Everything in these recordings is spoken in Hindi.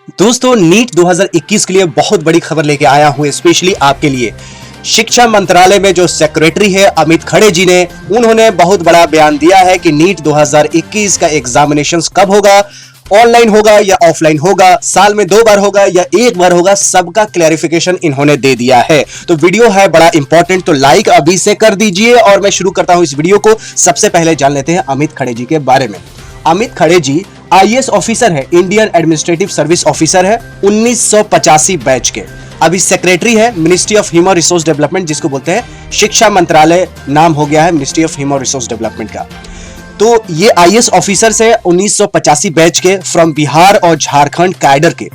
दोस्तों नीट 2021 के लिए बहुत बड़ी खबर लेके आया हूं स्पेशली आपके लिए। शिक्षा मंत्रालय में जो सेक्रेटरी है अमित खड़े जी ने उन्होंने बहुत बड़ा बयान दिया है कि नीट 2021 का एग्जामिनेशंस कब होगा, ऑनलाइन होगा या ऑफलाइन होगा, साल में 2 बार होगा या एक बार होगा, सबका क्लैरिफिकेशन इन्होंने दे दिया है। तो वीडियो है बड़ा इंपॉर्टेंट, तो लाइक अभी से कर दीजिए और मैं शुरू करता हूं इस वीडियो को। सबसे पहले जान लेते हैं अमित खड़े जी के बारे में। अमित खड़े जी आईएएस ऑफिसर है, इंडियन एडमिनिस्ट्रेटिव सर्विस ऑफिसर है, 1985 बैच के। अभी सेक्रेटरी है ministry of human resource development, जिसको बोलते हैं शिक्षा मंत्रालय नाम हो गया है ministry of human resource development का। तो ये आईएएस ऑफिसर से 1985 बैच के, फ्रॉम बिहार और झारखंड कैडर के,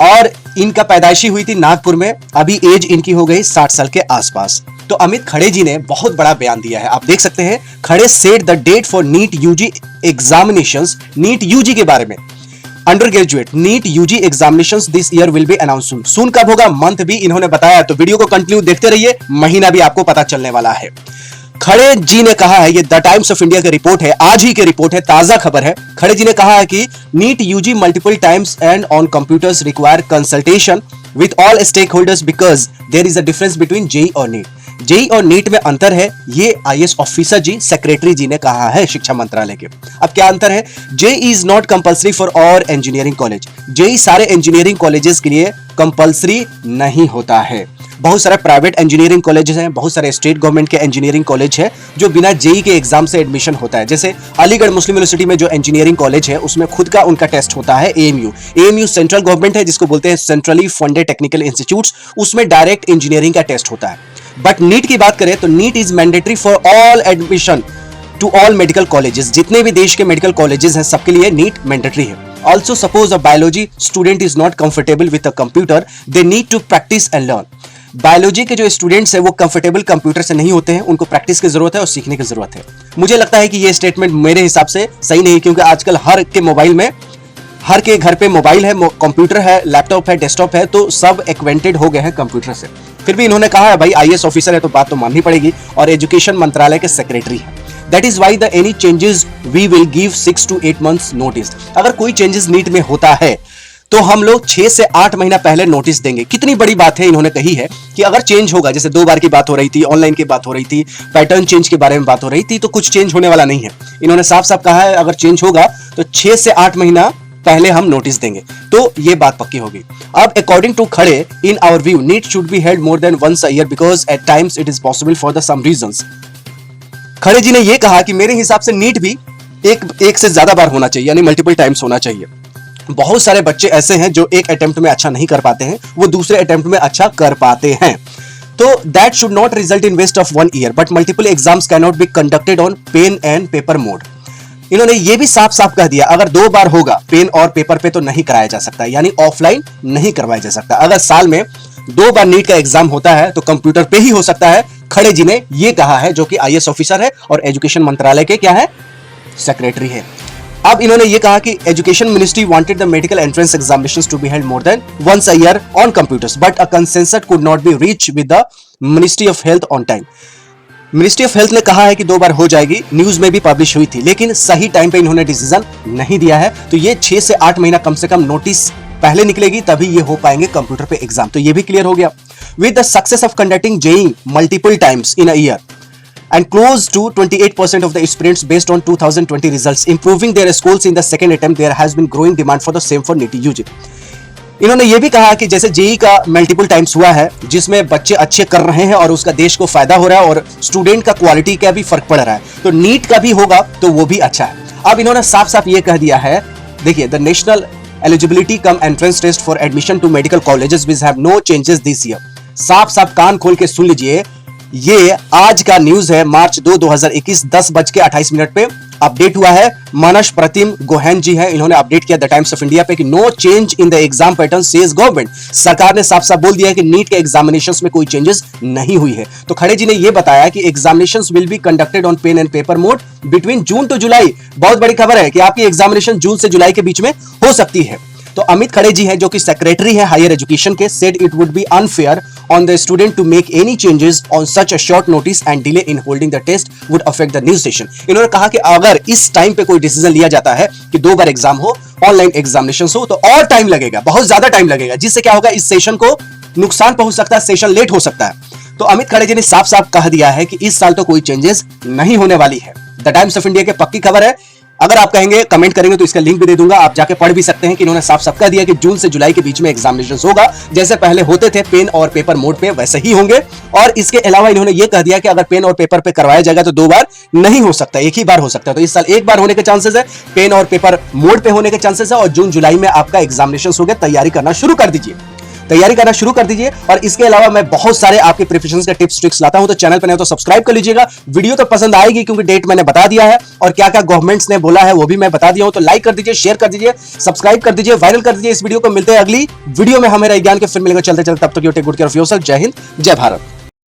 और इनका पैदाइशी हुई थी नागपुर में। अभी एज इनकी हो गई 60 साल के आसपास। तो अमित खड़े जी ने बहुत बड़ा बयान दिया है, आप देख सकते हैं। खड़े set the date for NEET UG examinations, NEET UG के बारे में, undergraduate NEET UG examinations this year will be announce soon. Soon कब होगा, मंथ भी इन्होंने बताया। तो वीडियो को कंटिन्यू देखते रहिए, महीना भी आपको पता चलने वाला है। खड़े जी ने कहा है, ये द टाइम्स ऑफ इंडिया की रिपोर्ट है, आज ही की रिपोर्ट है, ताजा खबर है। खड़े जी ने कहा है कि NEET UG multiple times and on computers require consultation with all stakeholders because there is a difference between JEE और नीट। जेई और नीट में अंतर है, ये आईएएस ऑफिसर जी, सेक्रेटरी जी ने कहा है शिक्षा मंत्रालय के। अब क्या अंतर है? JEE is not compulsory for all engineering college. JEE सारे इंजीनियरिंग कॉलेजेस के लिए कंपल्सरी नहीं होता है। बहुत सारे प्राइवेट इंजीनियरिंग कॉलेजेस हैं, बहुत सारे स्टेट गवर्नमेंट के इंजीनियरिंग कॉलेज है जो बिना जेई के एग्जाम से एडमिशन होता है। जैसे अलीगढ़ मुस्लिम यूनिवर्सिटी में जो इंजीनियरिंग कॉलेज है उसमें खुद का उनका टेस्ट होता है, एएमयू। एएमयू सेंट्रल गवर्नमेंट है, जिसको बोलते हैं सेंट्रली फंडेड टेक्निकल इंस्टीट्यूट्स, उसमें डायरेक्ट इंजीनियरिंग का टेस्ट होता है। बट नीट की बात करें तो NEET is mandatory for all admission to all medical colleges. जितने भी देश के मेडिकल कॉलेजेस हैं सबके लिए नीट मैंडेटरी है। Also suppose a biology student is not comfortable with a computer, they need to practise and learn. Biology के जो स्टूडेंट्स हैं वो कंफर्टेबल कंप्यूटर से नहीं होते हैं, उनको प्रैक्टिस की जरूरत है और सीखने की जरूरत है। मुझे लगता है कि ये स्टेटमेंट मेरे हिसाब से सही नहीं, क्योंकि आजकल हर के मोबाइल में, हर के घर पे मोबाइल है, कंप्यूटर है, लैपटॉप है, डेस्कटॉप है, तो सब एक्वेंटेड हो गए हैं कंप्यूटर से। फिर भी इन्होंने कहा है भाई आईएएस ऑफिसर है तो बात तो माननी पड़ेगी, और एजुकेशन मंत्रालय के सेक्रेटरी है। That is why the any changes we will give 6 to 8 months notice. अगर कोई चेंजेस नीट में होता है तो हम लोग 6 से 8 महीना पहले नोटिस देंगे। कितनी बड़ी बात है, इन्होंने कही है कि अगर चेंज होगा, जैसे 2 बार की बात हो रही थी, ऑनलाइन की बात हो रही थी, पैटर्न चेंज के बारे में बात हो रही थी, तो कुछ चेंज होने वाला नहीं है। इन्होंने साफ साफ कहा है अगर चेंज होगा तो 6 से 8 महीना पहले हम नोटिस देंगे, तो ये बात पक्की होगी। अब according to Khare, in our view NEET should be held more than once a year because at times it is possible for the some reasons. Khare ji ने यह कहा कि मेरे हिसाब से नीट भी एक से ज्यादा बार होना चाहिए, यानी मल्टीपल टाइम्स होना चाहिए। बहुत सारे बच्चे ऐसे हैं जो एक अटेम्प्ट में अच्छा नहीं कर पाते हैं, वो दूसरे अटेम्प्ट में अच्छा कर पाते हैं। तो that should not result in waste of 1 year, but multiple exams can not be conducted on pen and paper mode. इन्होंने ये भी साफ साफ कह दिया अगर 2 बार होगा पेन और पेपर पे तो नहीं कराया जा सकता, यानी ऑफलाइन नहीं करवाया जा सकता। अगर साल में 2 बार नीट का एग्जाम होता है तो कंप्यूटर पे ही हो सकता है। खड़े जी ने ये कहा है, जो कि आईएएस ऑफिसर है और एजुकेशन मंत्रालय के क्या है, सेक्रेटरी है। अब इन्होंने ये कहा कि education ministry wanted the medical entrance examinations to be held more than once a year on computers, but a consensus could not be reach with the ministry of health on time. Ministry of health ने कहा है कि 2 बार हो जाएगी, न्यूज में भी पब्लिश हुई थी, लेकिन सही टाइम पे इन्होंने डिसीजन नहीं दिया है। तो ये 6 से 8 महीना कम से कम नोटिस पहले निकलेगी, तभी ये हो पाएंगे कंप्यूटर पे एग्जाम। तो ये भी क्लियर हो गया। With the success of conducting JEE multiple times in a year and close to 28% of the aspirants based on 2020 results improving their scores in the second attempt, there has been growing demand for the same for NEET UG। इन्होंने ये भी कहा कि जैसे जेई का मल्टीपल टाइम्स हुआ है, जिसमें बच्चे अच्छे कर रहे हैं और उसका देश को फायदा हो रहा है और स्टूडेंट का क्वालिटी का भी फर्क पड़ रहा है, तो नीट का भी होगा तो वो भी अच्छा है। अब इन्होंने साफ साफ ये कह दिया है, देखिए the national eligibility cum entrance test for admission to medical colleges which have no changes this year. साफ साफ कान खोल के सुन लीजिए, ये आज का न्यूज है, मार्च 2, 2021 10:28 पे अपडेट हुआ है। मानस प्रतिम गोहेन जी हैं, इन्होंने अपडेट किया द टाइम्स ऑफ इंडिया पे कि no change in the exam pattern says government. सरकार ने साफ साफ बोल दिया है कि नीट के एग्जामिनेशंस में कोई चेंजेस नहीं हुई है। तो खड़े जी ने यह बताया कि examinations will be conducted on pen and paper mode between June to July. बहुत बड़ी खबर है कि आपकी एग्जामिनेशन जून से जुलाई के बीच में हो सकती है। तो अमित खड़े जी हैं जो कि सेक्रेटरी है हायर एजुकेशन के, said it would be unfair on the student to make any changes on such a short notice and delay in holding the test would affect the news session. इन्होंने कहा कि अगर इस टाइम पे कोई डिसीजन लिया जाता है कि 2 बार एग्जाम हो, ऑनलाइन एग्जामिनेशन हो, तो और टाइम लगेगा, बहुत ज्यादा टाइम लगेगा, जिससे क्या होगा, इस सेशन को नुकसान पहुंच सकता है, सेशन लेट हो सकता है। तो अमित खड़गे जी ने साफ साफ कह दिया है कि इस साल तो कोई चेंजेस नहीं होने वाली है। द टाइम्स ऑफ इंडिया के पक्की खबर है। अगर आप कहेंगे, कमेंट करेंगे तो इसका लिंक भी दे दूंगा, आप जाके पढ़ भी सकते हैं कि इन्होंने साफ साफ कह दिया कि जून से जुलाई के बीच में एग्जामिनेशंस होगा, जैसे पहले होते थे पेन और पेपर मोड पे वैसे ही होंगे। और इसके अलावा इन्होंने ये कह दिया कि अगर पेन और पेपर पे करवाया जाएगा तो 2 बार नहीं हो सकता, एक ही बार हो सकता है। तो इस साल 1 बार होने के चांसेस है, पेन और पेपर मोड पे होने के चांसेस है, और जून जुलाई में आपका एग्जामिनेशन हो गया। तैयारी करना शुरू कर दीजिए, तैयारी करना शुरू कर दीजिए। और इसके अलावा मैं बहुत सारे आपके प्रिपरेशन के टिप्स ट्रिक्स लाता हूं, तो चैनल पर नहीं तो सब्सक्राइब कर लीजिएगा। वीडियो तो पसंद आएगी क्योंकि डेट मैंने बता दिया है, और क्या क्या गवर्नमेंट्स ने बोला है वो भी मैं बता दिया हूं। तो लाइक कर दीजिए, शेयर कर दीजिए, सब्सक्राइब कर दीजिए, वायरल कर दीजिए इस वीडियो को। मिलते हैं अगली वीडियो में, हमें ज्ञान के फिर मिलेगा। चलते चलते तब तक take good care of yourself. जय हिंद, जय भारत।